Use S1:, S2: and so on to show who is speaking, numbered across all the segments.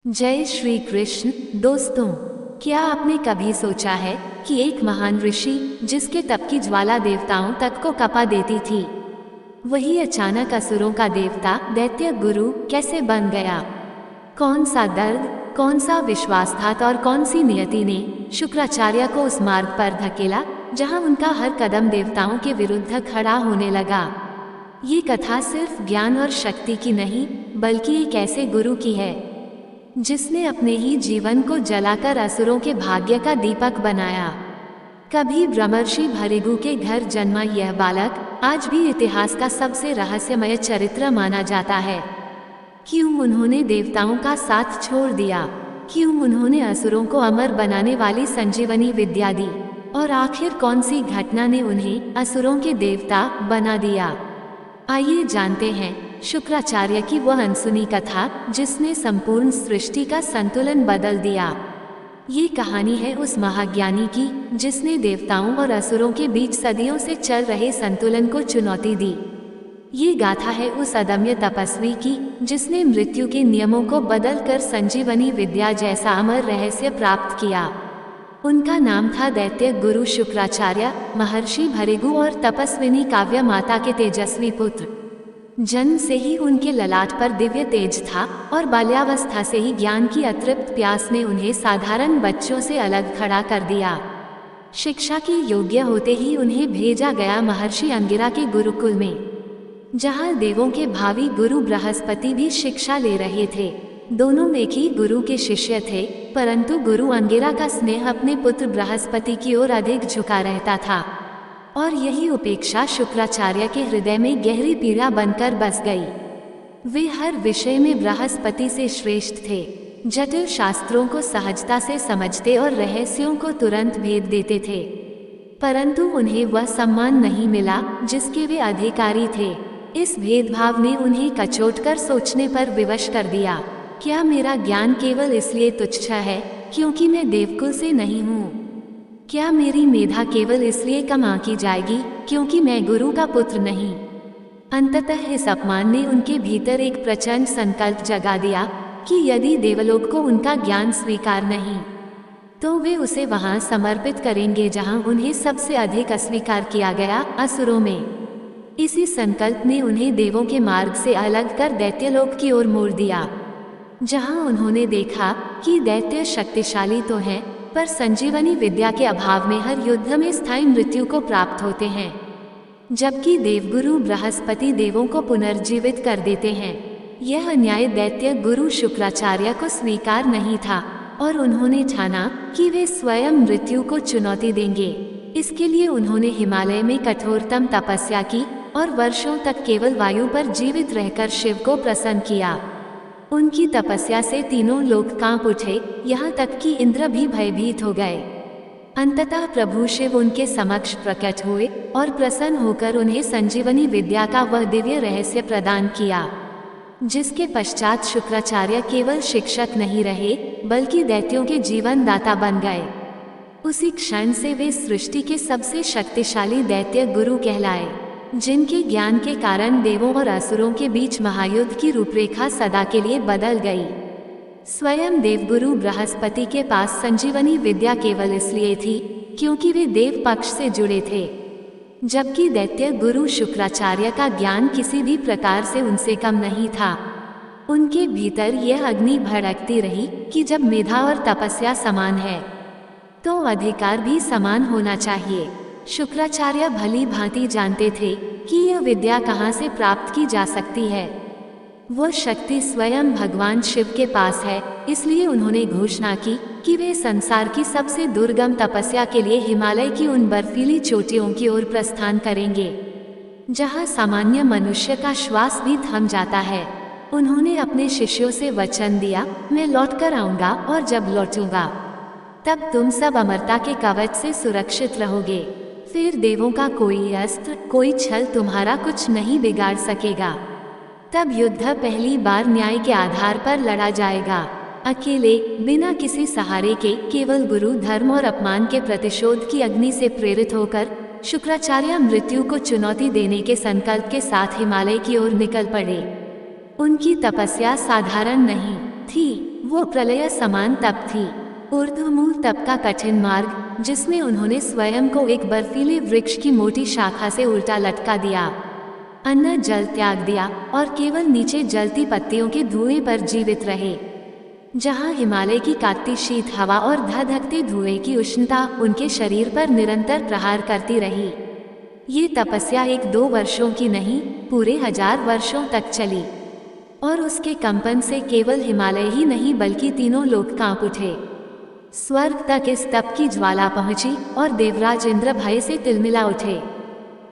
S1: जय श्री कृष्ण। दोस्तों, क्या आपने कभी सोचा है कि एक महान ऋषि जिसके तप की ज्वाला देवताओं तक को कपा देती थी, वही अचानक असुरों का देवता दैत्य गुरु कैसे बन गया? कौन सा दर्द, कौन सा विश्वासघात और कौन सी नियति ने शुक्राचार्य को उस मार्ग पर धकेला जहां उनका हर कदम देवताओं के विरुद्ध खड़ा होने लगा? ये कथा सिर्फ ज्ञान और शक्ति की नहीं, बल्कि एक ऐसे गुरु की है जिसने अपने ही जीवन को जलाकर असुरों के भाग्य का दीपक बनाया। कभी ब्रह्मर्षि भृगु के घर जन्मा यह बालक आज भी इतिहास का सबसे रहस्यमय चरित्र माना जाता है। क्यों उन्होंने देवताओं का साथ छोड़ दिया? क्यों उन्होंने असुरों को अमर बनाने वाली संजीवनी विद्या दी? और आखिर कौन सी घटना ने उन्हें असुरों के देवता बना दिया? आइए जानते हैं शुक्राचार्य की वह अनसुनी कथा जिसने संपूर्ण सृष्टि का संतुलन बदल दिया। ये कहानी है उस महाज्ञानी की जिसने देवताओं और असुरों के बीच सदियों से चल रहे संतुलन को चुनौती दी। ये गाथा है उस अदम्य तपस्वी की जिसने मृत्यु के नियमों को बदलकर संजीवनी विद्या जैसा अमर रहस्य प्राप्त किया। उनका नाम था दैत्य गुरु शुक्राचार्य, महर्षि भृगु और तपस्विनी काव्य माता के तेजस्वी पुत्र। जन्म से ही उनके ललाट पर दिव्य तेज था और बाल्यावस्था से ही ज्ञान की अतृप्त प्यास ने उन्हें साधारण बच्चों से अलग खड़ा कर दिया। शिक्षा के योग्य होते ही उन्हें भेजा गया महर्षि अंगिरा के गुरुकुल में, जहां देवों के भावी गुरु बृहस्पति भी शिक्षा ले रहे थे। दोनों एक ही गुरु के शिष्य थे, परंतु गुरु अंगिरा का स्नेह अपने पुत्र बृहस्पति की ओर अधिक झुका रहता था और यही उपेक्षा शुक्राचार्य के हृदय में गहरी पीड़ा बनकर बस गई। वे हर विषय में बृहस्पति से श्रेष्ठ थे, जटिल शास्त्रों को सहजता से समझते और रहस्यों को तुरंत भेद देते थे, परंतु उन्हें वह सम्मान नहीं मिला जिसके वे अधिकारी थे। इस भेदभाव ने उन्हें कचोटकर सोचने पर विवश कर दिया। क्या मेरा ज्ञान केवल इसलिए तुच्छ है क्योंकि मैं देवकुल से नहीं हूँ? क्या मेरी मेधा केवल इसलिए कम आंकी जाएगी क्योंकि मैं गुरु का पुत्र नहीं? अंततः इस अपमान ने उनके भीतर एक प्रचंड संकल्प जगा दिया कि यदि देवलोक को उनका ज्ञान स्वीकार नहीं, तो वे उसे वहां समर्पित करेंगे जहां उन्हें सबसे अधिक अस्वीकार किया गया, असुरों में। इसी संकल्प ने उन्हें देवों के मार्ग से अलग कर दैत्यलोक की ओर मोड़ दिया, जहां उन्होंने देखा कि दैत्य शक्तिशाली तो हैं, पर संजीवनी विद्या के अभाव में हर युद्ध में स्थायी मृत्यु को प्राप्त होते हैं, जबकि देवगुरु बृहस्पति देवों को पुनर्जीवित कर देते हैं। यह अन्याय दैत्य गुरु शुक्राचार्य को स्वीकार नहीं था और उन्होंने ठाना कि वे स्वयं मृत्यु को चुनौती देंगे। इसके लिए उन्होंने हिमालय में कठोरतम तपस्या की और वर्षों तक केवल वायु पर जीवित रहकर शिव को प्रसन्न किया। उनकी तपस्या से तीनों लोक कांप उठे, यहाँ तक कि इंद्र भी भयभीत हो गए। अंततः प्रभु शिव उनके समक्ष प्रकट हुए और प्रसन्न होकर उन्हें संजीवनी विद्या का वह दिव्य रहस्य प्रदान किया, जिसके पश्चात शुक्राचार्य केवल शिक्षक नहीं रहे बल्कि दैत्यों के जीवन दाता बन गए। उसी क्षण से वे सृष्टि के सबसे शक्तिशाली दैत्य गुरु कहलाए, जिनके ज्ञान के कारण देवों और असुरों के बीच महायुद्ध की रूपरेखा सदा के लिए बदल गई। स्वयं देवगुरु बृहस्पति के पास संजीवनी विद्या केवल इसलिए थी क्योंकि वे देव पक्ष से जुड़े थे, जबकि दैत्य गुरु शुक्राचार्य का ज्ञान किसी भी प्रकार से उनसे कम नहीं था। उनके भीतर यह अग्नि भड़कती रही कि जब मेधा और तपस्या समान है, तो अधिकार भी समान होना चाहिए। शुक्राचार्य भली भांति जानते थे कि यह विद्या कहाँ से प्राप्त की जा सकती है। वह शक्ति स्वयं भगवान शिव के पास है, इसलिए उन्होंने घोषणा की कि वे संसार की सबसे दुर्गम तपस्या के लिए हिमालय की उन बर्फीली चोटियों की ओर प्रस्थान करेंगे, जहाँ सामान्य मनुष्य का श्वास भी थम जाता है। उन्होंने अपने शिष्यों से वचन दिया, मैं लौट कर आऊँगा और जब लौटूंगा तब तुम सब अमरता के कवच से सुरक्षित रहोगे। फिर देवों का कोई अस्त्र, कोई छल तुम्हारा कुछ नहीं बिगाड़ सकेगा। तब युद्ध पहली बार न्याय के आधार पर लड़ा जाएगा, अकेले, बिना किसी सहारे के, केवल गुरु धर्म और अपमान के प्रतिशोध की अग्नि से प्रेरित होकर शुक्राचार्य मृत्यु को चुनौती देने के संकल्प के साथ हिमालय की ओर निकल पड़े। उनकी तपस्या साधारण नहीं थी, वो प्रलय समान तप थी, ऊर्ध्वमूल तप का कठिन मार्ग, जिसमें उन्होंने स्वयं को एक बर्फीले वृक्ष की मोटी शाखा से उल्टा लटका दिया, अन्न जल त्याग दिया और केवल नीचे जलती पत्तियों के धुएं पर जीवित रहे। जहां हिमालय की काटती शीत हवा और धधकते धुएं की उष्णता उनके शरीर पर निरंतर प्रहार करती रही। ये तपस्या 1-2 वर्षों की नहीं, पूरे 1000 वर्षों तक चली, और उसके कंपन से केवल हिमालय ही नहीं बल्कि तीनों लोक कांप उठे। स्वर्ग तक इस तप की ज्वाला पहुंची और देवराज इंद्र भय से तिलमिला उठे,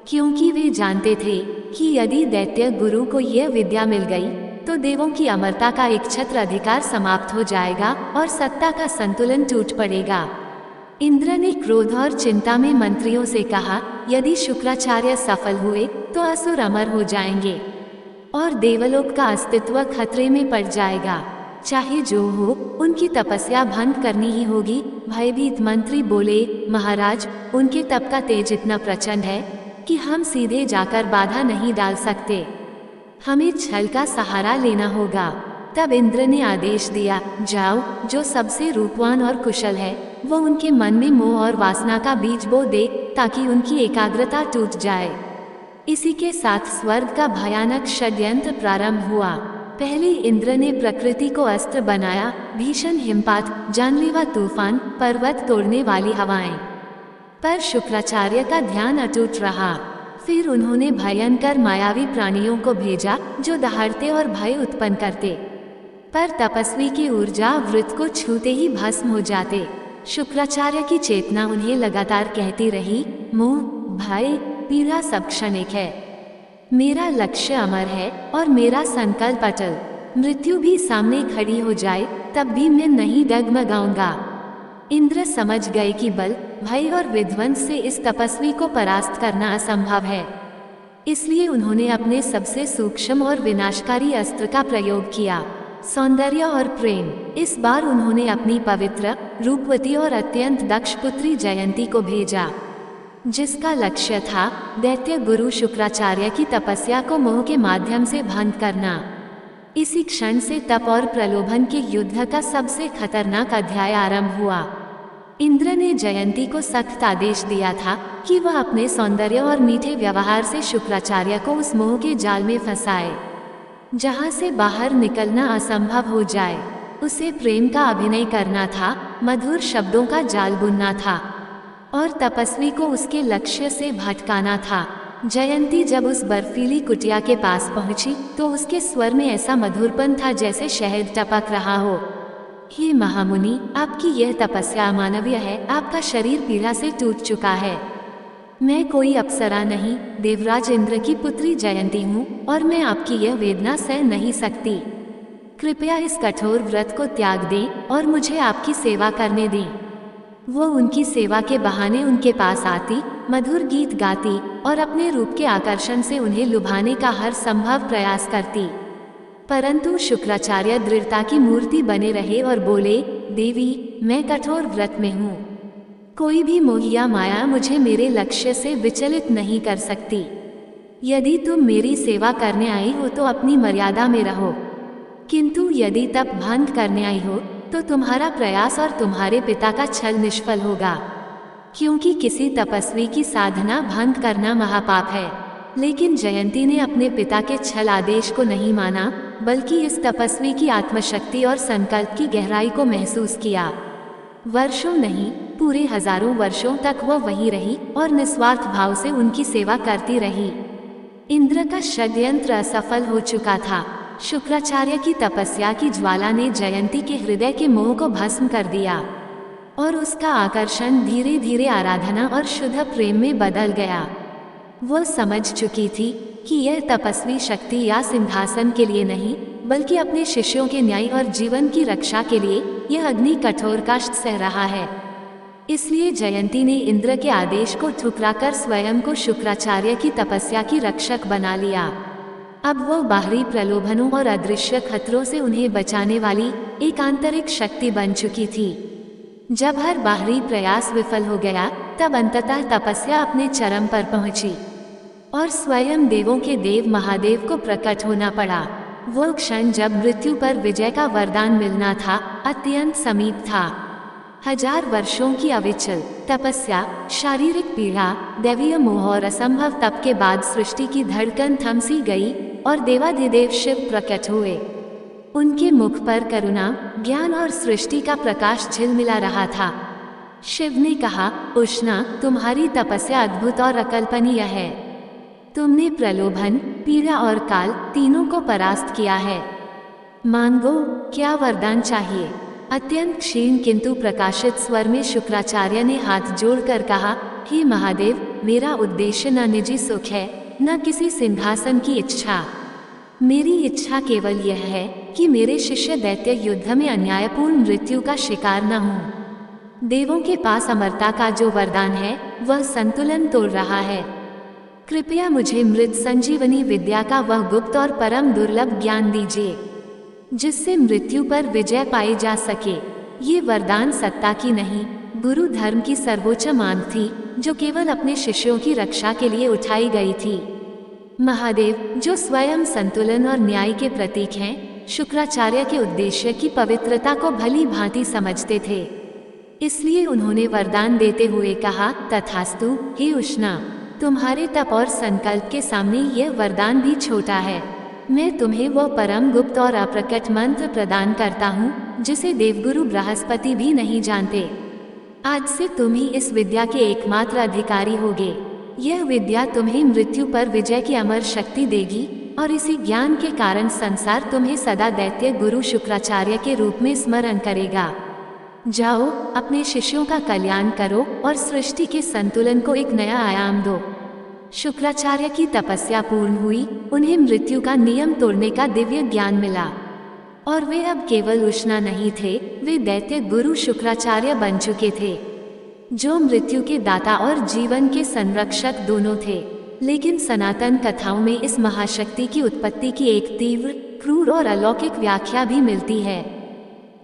S1: क्योंकि वे जानते थे कि यदि दैत्य गुरु को यह विद्या मिल गई तो देवों की अमरता का एक छत्र अधिकार समाप्त हो जाएगा और सत्ता का संतुलन टूट पड़ेगा। इंद्र ने क्रोध और चिंता में मंत्रियों से कहा, यदि शुक्राचार्य सफल हुए तो असुर अमर हो जाएंगे और देवलोक का अस्तित्व खतरे में पड़ जाएगा। चाहे जो हो, उनकी तपस्या भंग करनी ही होगी। भयभीत मंत्री बोले, महाराज, उनके तप का तेज इतना प्रचंड है कि हम सीधे जाकर बाधा नहीं डाल सकते, हमें छल का सहारा लेना होगा। तब इंद्र ने आदेश दिया, जाओ, जो सबसे रूपवान और कुशल है वो उनके मन में मोह और वासना का बीज बो दे, ताकि उनकी एकाग्रता टूट जाए। इसी के साथ स्वर्ग का भयानक षड्यंत्र प्रारंभ हुआ। पहले इंद्र ने प्रकृति को अस्त्र बनाया, भीषण हिमपात, जानलेवा तूफान, पर्वत तोड़ने वाली हवाएं। पर शुक्राचार्य का ध्यान अटूट रहा। फिर उन्होंने भयंकर मायावी प्राणियों को भेजा जो दहाड़ते और भय उत्पन्न करते, पर तपस्वी की ऊर्जा वृत्त को छूते ही भस्म हो जाते। शुक्राचार्य की चेतना उन्हें लगातार कहती रही, मोह, भय, पीड़ा सब क्षणिक है, मेरा लक्ष्य अमर है और मेरा संकल्प अटल। मृत्यु भी सामने खड़ी हो जाए तब भी मैं नहीं डगमगाऊंगा। इंद्र समझ गए कि बल, भय और विध्वंस से इस तपस्वी को परास्त करना असंभव है, इसलिए उन्होंने अपने सबसे सूक्ष्म और विनाशकारी अस्त्र का प्रयोग किया, सौंदर्य और प्रेम। इस बार उन्होंने अपनी पवित्र, रूपवती और अत्यंत दक्ष पुत्री जयंती को भेजा, जिसका लक्ष्य था दैत्य गुरु शुक्राचार्य की तपस्या को मोह के माध्यम से भंग करना। इसी क्षण से तप और प्रलोभन के युद्ध का सबसे खतरनाक अध्याय आरंभ हुआ। इंद्र ने जयंती को सख्त आदेश दिया था कि वह अपने सौंदर्य और मीठे व्यवहार से शुक्राचार्य को उस मोह के जाल में फंसाए जहां से बाहर निकलना असंभव हो जाए। उसे प्रेम का अभिनय करना था, मधुर शब्दों का जाल बुनना था और तपस्वी को उसके लक्ष्य से भटकाना था। जयंती जब उस बर्फीली कुटिया के पास पहुंची तो उसके स्वर में ऐसा मधुरपन था जैसे शहद टपक रहा हो। हे महामुनि, आपकी यह तपस्या अमानवीय है, आपका शरीर पीड़ा से टूट चुका है। मैं कोई अप्सरा नहीं, देवराज इंद्र की पुत्री जयंती हूँ और मैं आपकी यह वेदना सह नहीं सकती। कृपया इस कठोर व्रत को त्याग दें और मुझे आपकी सेवा करने दें। वो उनकी सेवा के बहाने उनके पास आती, मधुर गीत गाती और अपने रूप के आकर्षण से उन्हें लुभाने का हर संभव प्रयास करती। परंतु शुक्राचार्य दृढ़ता की मूर्ति बने रहे और बोले, देवी, मैं कठोर व्रत में हूँ, कोई भी मोह या माया मुझे मेरे लक्ष्य से विचलित नहीं कर सकती। यदि तुम मेरी सेवा करने आई हो तो अपनी मर्यादा में रहो, किंतु यदि तप भंग करने आई हो तो तुम्हारा प्रयास और तुम्हारे पिता का छल निष्फल होगा, क्योंकि किसी तपस्वी की साधना भंग करना महापाप है। लेकिन जयंती ने अपने पिता के छल आदेश को नहीं माना, बल्कि इस तपस्वी की आत्मशक्ति और संकल्प की गहराई को महसूस किया। वर्षों नहीं, पूरे हजारों वर्षों तक वो वहीं रही और निस्वार्थ भाव से उनकी सेवा करती रही। इंद्र का षड्यंत्र असफल हो चुका था। शुक्राचार्य की तपस्या की ज्वाला ने जयंती के हृदय के मोह को भस्म कर दिया और उसका आकर्षण धीरे धीरे आराधना और शुद्ध प्रेम में बदल गया। वह समझ चुकी थी कि यह तपस्वी शक्ति या सिंहासन के लिए नहीं, बल्कि अपने शिष्यों के न्याय और जीवन की रक्षा के लिए यह अग्नि कठोर कष्ट सह रहा है। इसलिए जयंती ने इंद्र के आदेश को ठुकराकर स्वयं को शुक्राचार्य की तपस्या की रक्षक बना लिया। अब वो बाहरी प्रलोभनों और अदृश्य खतरों से उन्हें बचाने वाली एक आंतरिक शक्ति बन चुकी थी। जब हर बाहरी प्रयास विफल हो गया, तब अंततः तपस्या अपने चरम पर पहुंची और स्वयं देवों के देव महादेव को प्रकट होना पड़ा। वो क्षण जब मृत्यु पर विजय का वरदान मिलना था अत्यंत समीप था। 1000 वर्षों की अविचल तपस्या, शारीरिक पीड़ा, दैवीय मोह और असंभव तप के बाद सृष्टि की धड़कन थम सी गई और देवाधिदेव शिव प्रकट हुए। उनके मुख पर करुणा, ज्ञान और सृष्टि का प्रकाश झिलमिला रहा था। शिव ने कहा, उष्णा, तुम्हारी तपस्या अद्भुत और अकल्पनीय है। तुमने प्रलोभन, पीड़ा और काल तीनों को परास्त किया है। मांगो, क्या वरदान चाहिए? अत्यंत क्षीण किंतु प्रकाशित स्वर में शुक्राचार्य ने हाथ जोड़कर कहा, हे महादेव, मेरा उद्देश्य न निजी सुख है, न किसी सिंहासन की इच्छा। मेरी इच्छा केवल यह है कि मेरे शिष्य दैत्य युद्ध में अन्यायपूर्ण मृत्यु का शिकार न हों। देवों के पास अमरता का जो वरदान है वह संतुलन तोड़ रहा है। कृपया मुझे मृत संजीवनी विद्या का वह गुप्त और परम दुर्लभ ज्ञान दीजिए जिससे मृत्यु पर विजय पाई जा सके। ये वरदान सत्ता की नहीं, गुरु धर्म की सर्वोच्च मांग थी जो केवल अपने शिष्यों की रक्षा के लिए उठाई गई थी। महादेव, जो स्वयं संतुलन और न्याय के प्रतीक हैं, शुक्राचार्य के उद्देश्य की पवित्रता को भली भांति समझते थे। इसलिए उन्होंने वरदान देते हुए कहा, तथास्तु, हे उष्णा, तुम्हारे तप और संकल्प के सामने यह वरदान भी छोटा है। मैं तुम्हें वह परम गुप्त और अप्रकट मंत्र प्रदान करता हूँ जिसे देवगुरु बृहस्पति भी नहीं जानते। आज से तुम ही इस विद्या के एकमात्र अधिकारी होगे। यह विद्या तुम्हें मृत्यु पर विजय की अमर शक्ति देगी और इसी ज्ञान के कारण संसार तुम्हें सदा दैत्य गुरु शुक्राचार्य के रूप में स्मरण करेगा। जाओ, अपने शिष्यों का कल्याण करो और सृष्टि के संतुलन को एक नया आयाम दो। शुक्राचार्य की तपस्या पूर्ण हुई, उन्हें मृत्यु का नियम तोड़ने का दिव्य ज्ञान मिला और वे अब केवल उष्णा नहीं थे, वे दैत्य गुरु शुक्राचार्य बन चुके थे जो मृत्यु के दाता और जीवन के संरक्षक दोनों थे। लेकिन सनातन कथाओं में इस महाशक्ति की उत्पत्ति की एक तीव्र, क्रूर और अलौकिक व्याख्या भी मिलती है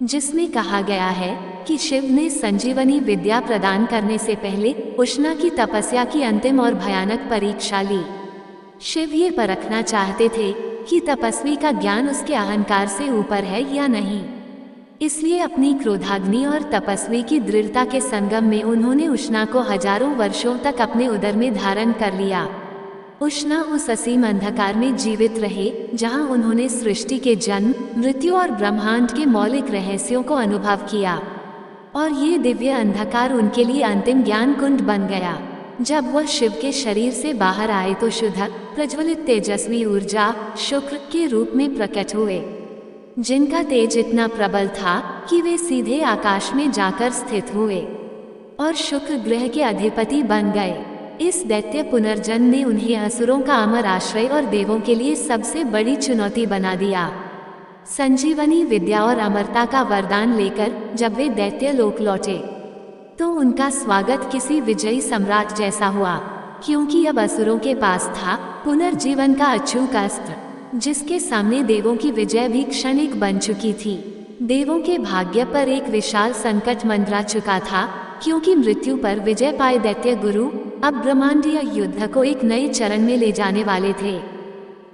S1: जिसमें कहा गया है कि शिव ने संजीवनी विद्या प्रदान करने से पहले उष्णा की तपस्या की अंतिम और भयानक परीक्षा ली। शिव ये परखना चाहते थे कि तपस्वी का ज्ञान उसके अहंकार से ऊपर है या नहीं। इसलिए अपनी क्रोधाग्नि और तपस्वी की दृढ़ता के संगम में उन्होंने उष्णा को हजारों वर्षों तक अपने उदर में धारण कर लिया। उष्णा उस असीम अंधकार में जीवित रहे जहां उन्होंने सृष्टि के जन्म, मृत्यु और ब्रह्मांड के मौलिक रहस्यों को अनुभव किया और ये दिव्य अंधकार उनके लिए अंतिम ज्ञान कुंड बन गया। जब वह शिव के शरीर से बाहर आए तो शुद्ध, प्रज्वलित तेजस्वी ऊर्जा शुक्र के रूप में प्रकट हुए जिनका तेज इतना प्रबल था कि वे सीधे आकाश में जाकर स्थित हुए और शुक्र ग्रह के अधिपति बन गए। इस दैत्य पुनर्जन्म ने उन्हें असुरों का अमर आश्रय और देवों के लिए सबसे बड़ी चुनौती बना दिया। संजीवनी विद्या और अमरता का वरदान लेकर जब वे दैत्य लोक लौटे तो उनका स्वागत किसी विजयी सम्राट जैसा हुआ, क्योंकि अब असुरों के पास था पुनर्जीवन का अचूक अस्त्र जिसके सामने देवों की विजय भी क्षणिक बन चुकी थी। देवों के भाग्य पर एक विशाल संकट मंडरा चुका था, क्योंकि मृत्यु पर विजय पाए दैत्य गुरु अब ब्रह्मांडीय युद्ध को एक नए चरण में ले जाने वाले थे।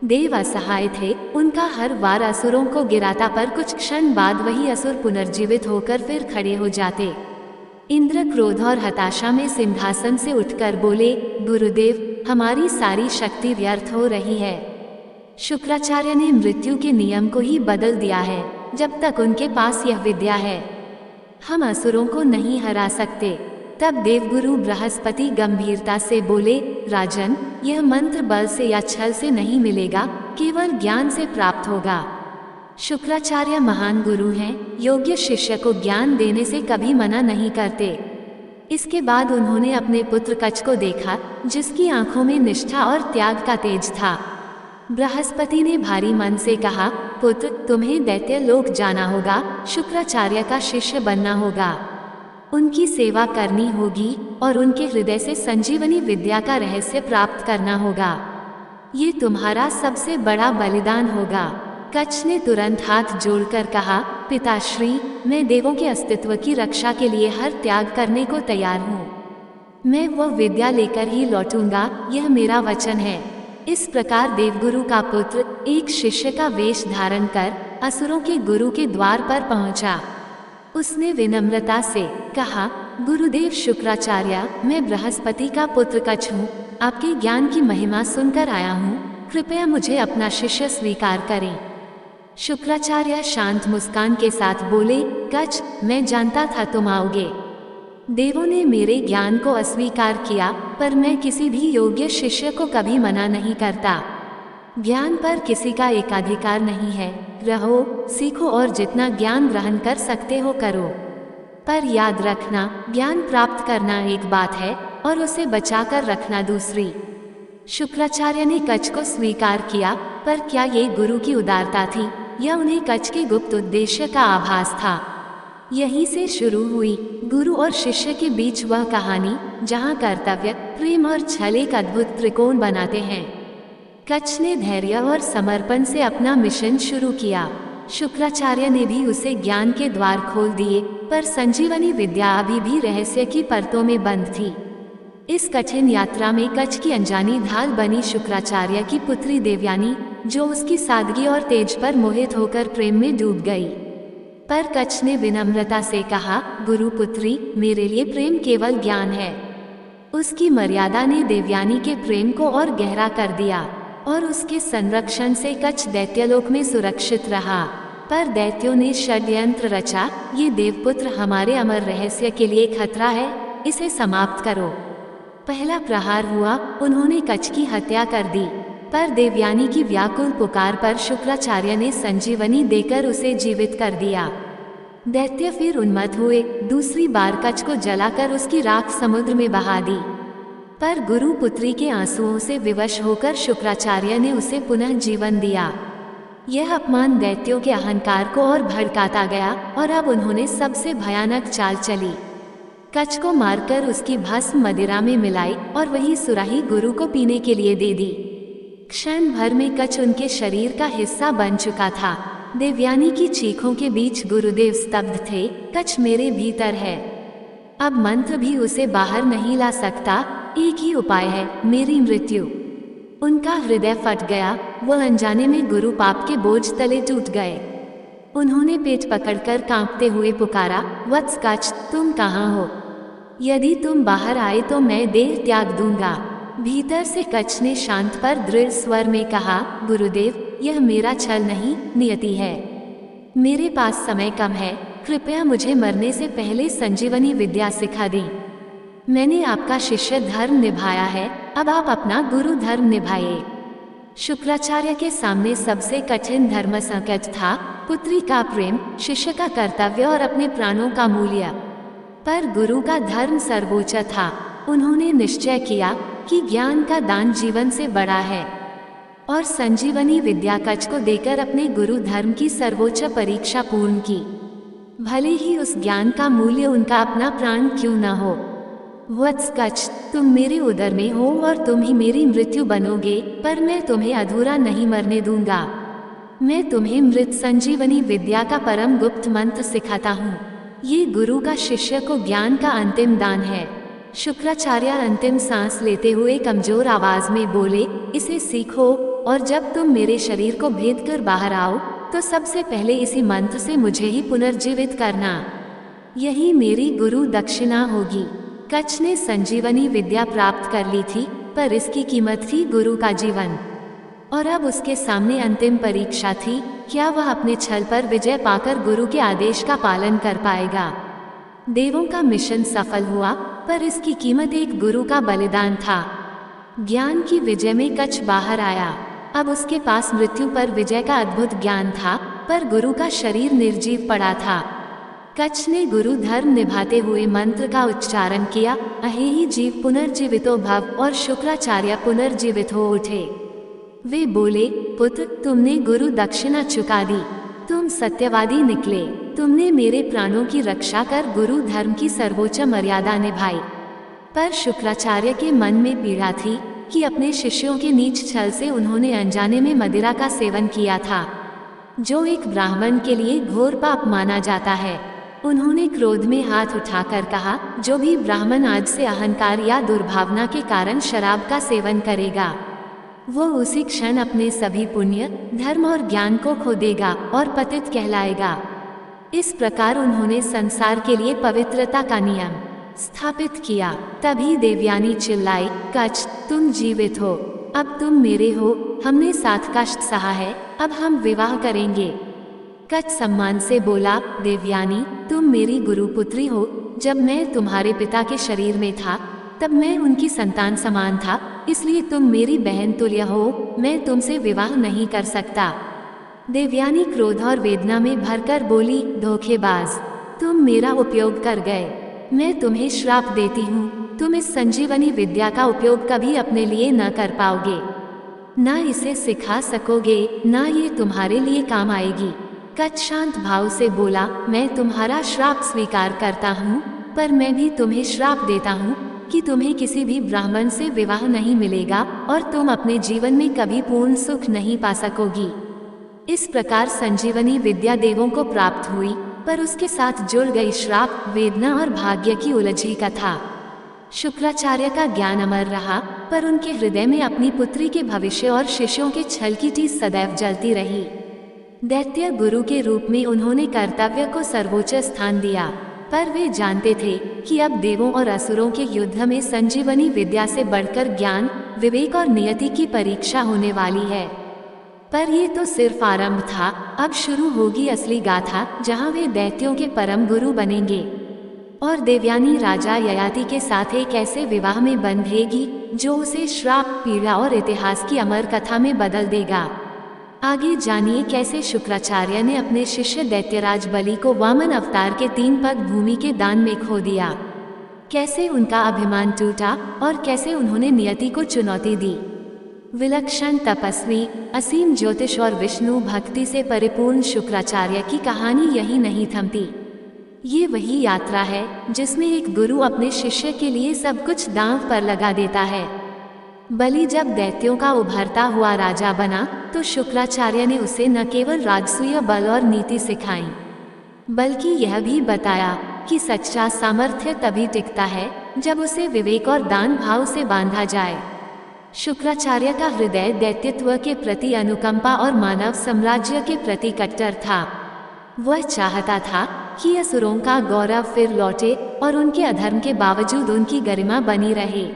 S1: देव असहाय थे, उनका हर वार असुरों को गिराता पर कुछ क्षण बाद वही असुर पुनर्जीवित होकर फिर खड़े हो जाते। इंद्र क्रोध और हताशा में सिंहासन से उठकर बोले, गुरुदेव, हमारी सारी शक्ति व्यर्थ हो रही है। शुक्राचार्य ने मृत्यु के नियम को ही बदल दिया है। जब तक उनके पास यह विद्या है हम असुरों को नहीं हरा सकते। तब देवगुरु बृहस्पति गंभीरता से बोले, राजन, यह मंत्र बल से या छल से नहीं मिलेगा, केवल ज्ञान से प्राप्त होगा। शुक्राचार्य महान गुरु हैं, योग्य शिष्य को ज्ञान देने से कभी मना नहीं करते। इसके बाद उन्होंने अपने पुत्र कच्छ को देखा जिसकी आंखों में निष्ठा और त्याग का तेज था। बृहस्पति ने भारी मन से कहा, पुत्र, तुम्हें दैत्य लोक जाना होगा, शुक्राचार्य का शिष्य बनना होगा, उनकी सेवा करनी होगी और उनके हृदय से संजीवनी विद्या का रहस्य प्राप्त करना होगा। ये तुम्हारा सबसे बड़ा बलिदान होगा। कच्छ ने तुरंत हाथ जोड़कर कहा, पिताश्री, मैं देवों के अस्तित्व की रक्षा के लिए हर त्याग करने को तैयार हूँ। मैं वह विद्या लेकर ही लौटूंगा, यह मेरा वचन है। इस प्रकार देवगुरु का पुत्र एक शिष्य का वेश धारण कर असुरों के गुरु के द्वार पर पहुंचा। उसने विनम्रता से कहा, गुरुदेव शुक्राचार्य, मैं बृहस्पति का पुत्र कच्छ हूँ। आपके ज्ञान की महिमा सुनकर आया हूँ, कृपया मुझे अपना शिष्य स्वीकार करें। शुक्राचार्य शांत मुस्कान के साथ बोले, कच्छ, मैं जानता था तुम आओगे। देवों ने मेरे ज्ञान को अस्वीकार किया, पर मैं किसी भी योग्य शिष्य को कभी मना नहीं करता। ज्ञान पर किसी का एकाधिकार नहीं है। रहो, सीखो और जितना ज्ञान ग्रहण कर सकते हो करो। पर याद रखना, ज्ञान प्राप्त करना एक बात है और उसे बचाकर रखना दूसरी। शुक्राचार्य ने कच्छ को स्वीकार किया, पर क्या ये गुरु की उदारता थी या उन्हें कच्छ के गुप्त उद्देश्य का आभास था? यहीं से शुरू हुई गुरु और शिष्य के बीच वह कहानी जहां कर्तव्य, प्रेम और छल एक अद्भुत त्रिकोण बनाते हैं। कच्छ ने धैर्य और समर्पण से अपना मिशन शुरू किया। शुक्राचार्य ने भी उसे ज्ञान के द्वार खोल दिए, पर संजीवनी विद्या अभी भी रहस्य की परतों में बंद थी। इस कठिन यात्रा में कच्छ की अनजानी ढाल बनी शुक्राचार्य की पुत्री देवयानी, जो उसकी सादगी और तेज पर मोहित होकर प्रेम में डूब गई। पर कच्छ ने विनम्रता से कहा, गुरुपुत्री, मेरे लिए प्रेम केवल ज्ञान है। उसकी मर्यादा ने देवयानी के प्रेम को और गहरा कर दिया और उसके संरक्षण से कच्छ दैत्यलोक में सुरक्षित रहा। पर दैत्यों ने षड्यंत्र रचा, ये देवपुत्र हमारे अमर रहस्य के लिए खतरा है, इसे समाप्त करो। पहला प्रहार हुआ, उन्होंने कच्छ की हत्या कर दी, पर देवयानी की व्याकुल पुकार पर शुक्राचार्य ने संजीवनी देकर उसे जीवित कर दिया। दैत्य फिर उन्मत्त हुए, दूसरी बार कच्छ को जलाकर उसकी राख समुद्र में बहा दी। पर गुरु पुत्री के आंसुओं से विवश होकर शुक्राचार्य ने उसे पुनः जीवन दिया। यह अपमान दैत्यों के अहंकार को और भड़काता गया और अब उन्होंने सबसे भयानक चाल चली। कच्छ को मारकर उसकी भस्म मदिरा में मिलाई और वही सुराही गुरु को पीने के लिए दे दी। क्षण भर में कच्छ उनके शरीर का हिस्सा बन चुका था। देवयानी की चीखों के बीच गुरुदेव स्तब्ध थे। कच्छ मेरे भीतर है, अब मंत्र भी उसे बाहर नहीं ला सकता। एक ही उपाय है, मेरी मृत्यु। उनका हृदय फट गया, वह अनजाने में गुरु पाप के बोझ तले टूट गए। उन्होंने पेट पकड़कर कांपते हुए पुकारा, वत्स कच्छ, तुम कहाँ हो? यदि तुम बाहर आए तो मैं देह त्याग दूंगा। भीतर से कच्छ ने शांत पर दृढ़ स्वर में कहा, गुरुदेव, यह मेरा छल नहीं, नियति है। मेरे पास समय कम है, कृपया मुझे मरने से पहले संजीवनी विद्या सिखा दें। मैंने आपका शिष्य धर्म निभाया है, अब आप अपना गुरु धर्म निभाइए। शुक्राचार्य के सामने सबसे कठिन धर्म संकट था, पुत्री का प्रेम, शिष्य का कर्तव्य और अपने प्राणों का मूल्य। पर गुरु का धर्म सर्वोच्च था। उन्होंने निश्चय किया कि ज्ञान का दान जीवन से बड़ा है और संजीवनी विद्या कच्छ को देकर अपने गुरु धर्म की सर्वोच्च परीक्षा पूर्ण की, भले ही उस ज्ञान का मूल्य उनका अपना प्राण क्यों न हो। वत्स कच्छ, तुम मेरे उदर में हो और तुम ही मेरी मृत्यु बनोगे, पर मैं तुम्हें अधूरा नहीं मरने दूंगा। मैं तुम्हें मृत संजीवनी विद्या का परम गुप्त मंत्र सिखाता हूँ। ये गुरु का शिष्य को ज्ञान का अंतिम दान है। शुक्राचार्य अंतिम सांस लेते हुए कमजोर आवाज में बोले, इसे सीखो और जब तुम मेरे शरीर को भेद कर बाहर आओ तो सबसे पहले इसी मंत्र से मुझे ही पुनर्जीवित करना। यही मेरी गुरु दक्षिणा होगी। कच्छ ने संजीवनी विद्या प्राप्त कर ली थी, पर इसकी कीमत थी गुरु का जीवन। और अब उसके सामने अंतिम परीक्षा थी, क्या वह अपने छल पर विजय पाकर गुरु के आदेश का पालन कर पाएगा। देवों का मिशन सफल हुआ, पर इसकी कीमत एक गुरु का बलिदान था। ज्ञान की विजय में कच्छ बाहर आया। अब उसके पास मृत्यु पर विजय का अद्भुत ज्ञान था, पर गुरु का शरीर निर्जीव पड़ा था। कच्छ ने गुरु धर्म निभाते हुए मंत्र का उच्चारण किया, अहे ही जीव पुनर्जीवितो भव, और शुक्राचार्य पुनर्जीवित हो उठे। वे बोले, पुत्र, तुमने गुरु दक्षिणा चुका दी, तुम सत्यवादी निकले, तुमने मेरे प्राणों की रक्षा कर गुरु धर्म की सर्वोच्च मर्यादा निभाई। पर शुक्राचार्य के मन में पीड़ा थी कि अपने शिष्यों के नीच छल से उन्होंने अनजाने में मदिरा का सेवन किया था, जो एक ब्राह्मण के लिए घोर पाप माना जाता है। उन्होंने क्रोध में हाथ उठाकर कहा, जो भी ब्राह्मण आज से अहंकार या दुर्भावना के कारण शराब का सेवन करेगा, वो उसी क्षण अपने सभी पुण्य, धर्म और ज्ञान को खो देगा और पतित कहलाएगा। इस प्रकार उन्होंने संसार के लिए पवित्रता का नियम स्थापित किया। तभी देवयानी चिल्लाई, कच्छ, तुम जीवित हो, अब तुम मेरे हो, हमने 7 कष्ट सहा है, अब हम विवाह करेंगे। कच्छ सम्मान से बोला, देवयानी, तुम मेरी गुरुपुत्री हो। जब मैं तुम्हारे पिता के शरीर में था तब मैं उनकी संतान समान था, इसलिए तुम मेरी बहन तुल्य हो, मैं तुमसे विवाह नहीं कर सकता। देवयानी क्रोध और वेदना में भरकर बोली, धोखेबाज, तुम मेरा उपयोग कर गए। मैं तुम्हें श्राप देती हूँ, तुम इस संजीवनी विद्या का उपयोग कभी अपने लिए न कर पाओगे, ना इसे सिखा सकोगे, ना ये तुम्हारे लिए काम आएगी। कच्छ शांत भाव से बोला, मैं तुम्हारा श्राप स्वीकार करता हूँ, पर मैं भी तुम्हें श्राप देता हूँ कि तुम्हें किसी भी ब्राह्मण से विवाह नहीं मिलेगा और तुम अपने जीवन में कभी पूर्ण सुख नहीं पा सकोगी। इस प्रकार संजीवनी विद्या देवों को प्राप्त हुई, पर उसके साथ जुड़ गई श्राप, वेदना और भाग्य की उलझी कथा। शुक्राचार्य का ज्ञान अमर रहा, पर उनके हृदय में अपनी पुत्री के भविष्य और शिष्यों के छल की टीस सदैव जलती रही। दैत्य गुरु के रूप में उन्होंने कर्तव्य को सर्वोच्च स्थान दिया, पर वे जानते थे कि अब देवों और असुरों के युद्ध में संजीवनी विद्या से बढ़कर ज्ञान, विवेक और नियति की परीक्षा होने वाली है। पर ये तो सिर्फ आरंभ था, अब शुरू होगी असली गाथा, जहाँ वे दैत्यों के परम गुरु बनेंगे और देवयानी राजा ययाति के साथ एक ऐसे विवाह में बंधेगी जो उसे श्राप, पीड़ा और इतिहास की अमर कथा में बदल देगा। आगे जानिए कैसे शुक्राचार्य ने अपने शिष्य दैत्यराज बलि को वामन अवतार के 3 पग भूमि के दान में खो दिया, कैसे उनका अभिमान टूटा और कैसे उन्होंने नियति को चुनौती दी। विलक्षण तपस्वी, असीम ज्योतिष और विष्णु भक्ति से परिपूर्ण शुक्राचार्य की कहानी यही नहीं थमती। ये वही यात्रा है जिसमें एक गुरु अपने शिष्य के लिए सब कुछ दांव पर लगा देता है। बलि जब दैत्यों का उभरता हुआ राजा बना तो शुक्राचार्य ने उसे न केवल राजसूय बल और नीति सिखाई, बल्कि यह भी बताया कि सच्चा सामर्थ्य तभी टिकता है जब उसे विवेक और दान भाव से बांधा जाए। शुक्राचार्य का हृदय दैत्यत्व के प्रति अनुकंपा और मानव साम्राज्य के प्रति कट्टर था। वह चाहता था कि असुरों का गौरव फिर लौटे और उनके अधर्म के बावजूद उनकी गरिमा बनी रहे।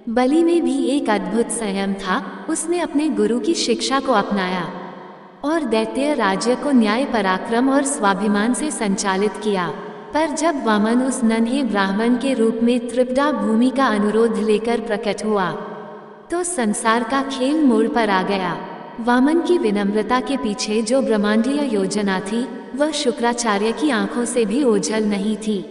S1: बलि में भी एक अद्भुत संयम था, उसने अपने गुरु की शिक्षा को अपनाया और दैत्य राज्य को न्याय, पराक्रम और स्वाभिमान से संचालित किया। पर जब वामन उस नन्हे ब्राह्मण के रूप में त्रिपदा भूमि का अनुरोध लेकर प्रकट हुआ तो संसार का खेल मोड़ पर आ गया। वामन की विनम्रता के पीछे जो ब्रह्मांडीय योजना थी वह शुक्राचार्य की आंखों से भी ओझल नहीं थी।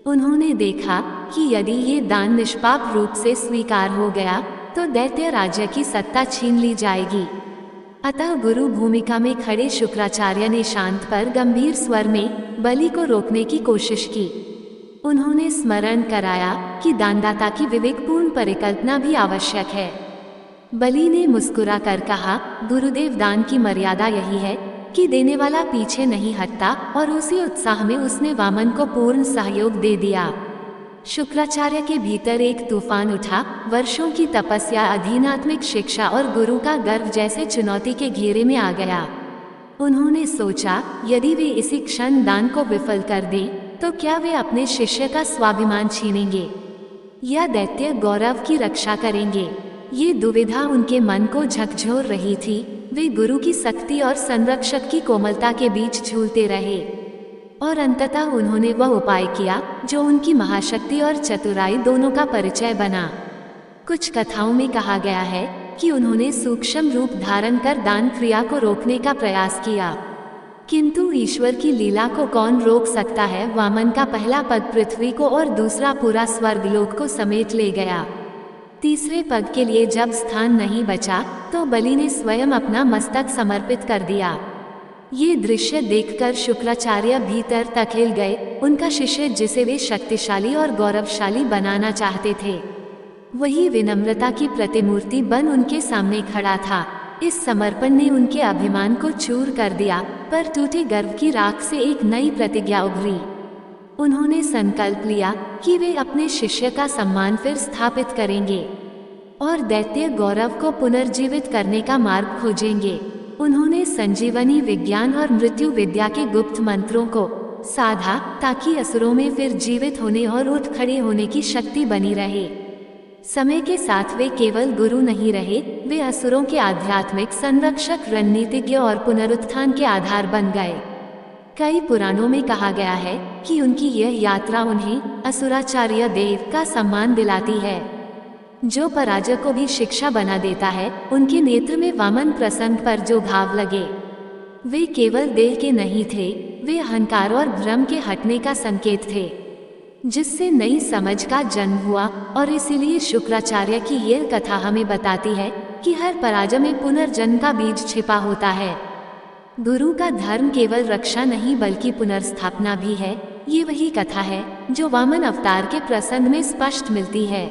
S1: उन्होंने देखा कि यदि ये दान निष्पाप रूप से स्वीकार हो गया तो दैत्य राज्य की सत्ता छीन ली जाएगी। अतः गुरु भूमिका में खड़े शुक्राचार्य ने शांत पर गंभीर स्वर में बलि को रोकने की कोशिश की। उन्होंने स्मरण कराया कि दानदाता की विवेकपूर्ण परिकल्पना भी आवश्यक है। बलि ने मुस्कुरा कर कहा, गुरुदेव, दान की मर्यादा यही है कि देने वाला पीछे नहीं हटता, और उसी उत्साह में उसने वामन को पूर्ण सहयोग दे दिया। शुक्राचार्य के भीतर एक तूफान उठा। वर्षों की तपस्या, अधीनात्मिक शिक्षा और गुरु का गर्व जैसे चुनौती के घेरे में आ गया। उन्होंने सोचा, यदि वे इसी क्षण दान को विफल कर दें तो क्या वे अपने शिष्य का स्वाभिमान छीनेंगे या दैत्य गौरव की रक्षा करेंगे। ये दुविधा उनके मन को झकझोर रही थी। वे गुरु की शक्ति और संरक्षक की कोमलता के बीच झूलते रहे और अंततः उन्होंने वह उपाय किया जो उनकी महाशक्ति और चतुराई दोनों का परिचय बना। कुछ कथाओं में कहा गया है कि उन्होंने सूक्ष्म रूप धारण कर दान क्रिया को रोकने का प्रयास किया, किंतु ईश्वर की लीला को कौन रोक सकता है। वामन का पहला पग पृथ्वी को और दूसरा पूरा स्वर्गलोक को समेट ले गया। तीसरे पग के लिए जब स्थान नहीं बचा तो बलि ने स्वयं अपना मस्तक समर्पित कर दिया। ये दृश्य देखकर शुक्राचार्य भीतर तक हिल गए। उनका शिष्य, जिसे वे शक्तिशाली और गौरवशाली बनाना चाहते थे, वही विनम्रता की प्रतिमूर्ति बन उनके सामने खड़ा था। इस समर्पण ने उनके अभिमान को चूर कर दिया, पर टूटे गर्व की राख से एक नई प्रतिज्ञा उभरी। उन्होंने संकल्प लिया कि वे अपने शिष्य का सम्मान फिर स्थापित करेंगे। और दैत्य गौरव को पुनर्जीवित करने का मार्ग खोजेंगे। उन्होंने संजीवनी विज्ञान और मृत्यु विद्या के गुप्त मंत्रों को साधा ताकि असुरों में फिर जीवित होने और उठ खड़े होने की शक्ति बनी रहे। समय के साथ वे केवल गुरु नहीं रहे, वे असुरों के आध्यात्मिक संरक्षक, रणनीतिज्ञ और पुनरुत्थान के आधार बन गए। कई पुराणों में कहा गया है कि उनकी यह यात्रा उन्हें असुराचार्य देव का सम्मान दिलाती है, जो पराजय को भी शिक्षा बना देता है। उनके नेत्र में वामन प्रसंग पर जो भाव लगे, वे केवल देह के नहीं थे, वे अहंकार और भ्रम के हटने का संकेत थे, जिससे नई समझ का जन्म हुआ। और इसीलिए शुक्राचार्य की यह कथा हमें बताती है कि हर पराजय में पुनर्जन्म का बीज छिपा होता है। गुरु का धर्म केवल रक्षा नहीं बल्कि पुनर्स्थापना भी है। ये वही कथा है जो वामन अवतार के प्रसंग में स्पष्ट मिलती है।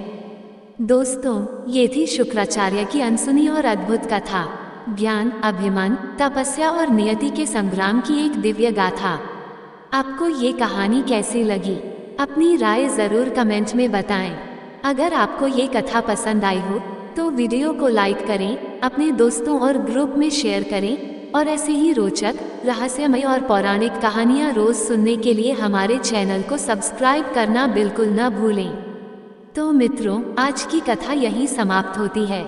S1: दोस्तों, ये थी शुक्राचार्य की अनसुनी और अद्भुत कथा। ज्ञान, अभिमान, तपस्या और नियति के संग्राम की एक दिव्य गाथा। आपको ये कहानी कैसी लगी? अपनी राय जरूर कमेंट में बताएं। अगर आपको ये कथा पसंद आई हो तो वीडियो को लाइक करें, अपने दोस्तों और ग्रुप में शेयर करें और ऐसे ही रोचक, रहस्यमय और पौराणिक कहानियाँ रोज सुनने के लिए हमारे चैनल को सब्सक्राइब करना बिल्कुल न भूलें। तो मित्रों, आज की कथा यहीं समाप्त होती है।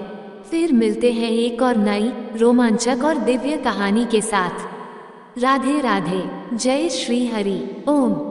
S1: फिर मिलते हैं एक और नई, रोमांचक और दिव्य कहानी के साथ। राधे राधे। जय श्री हरि। ओम।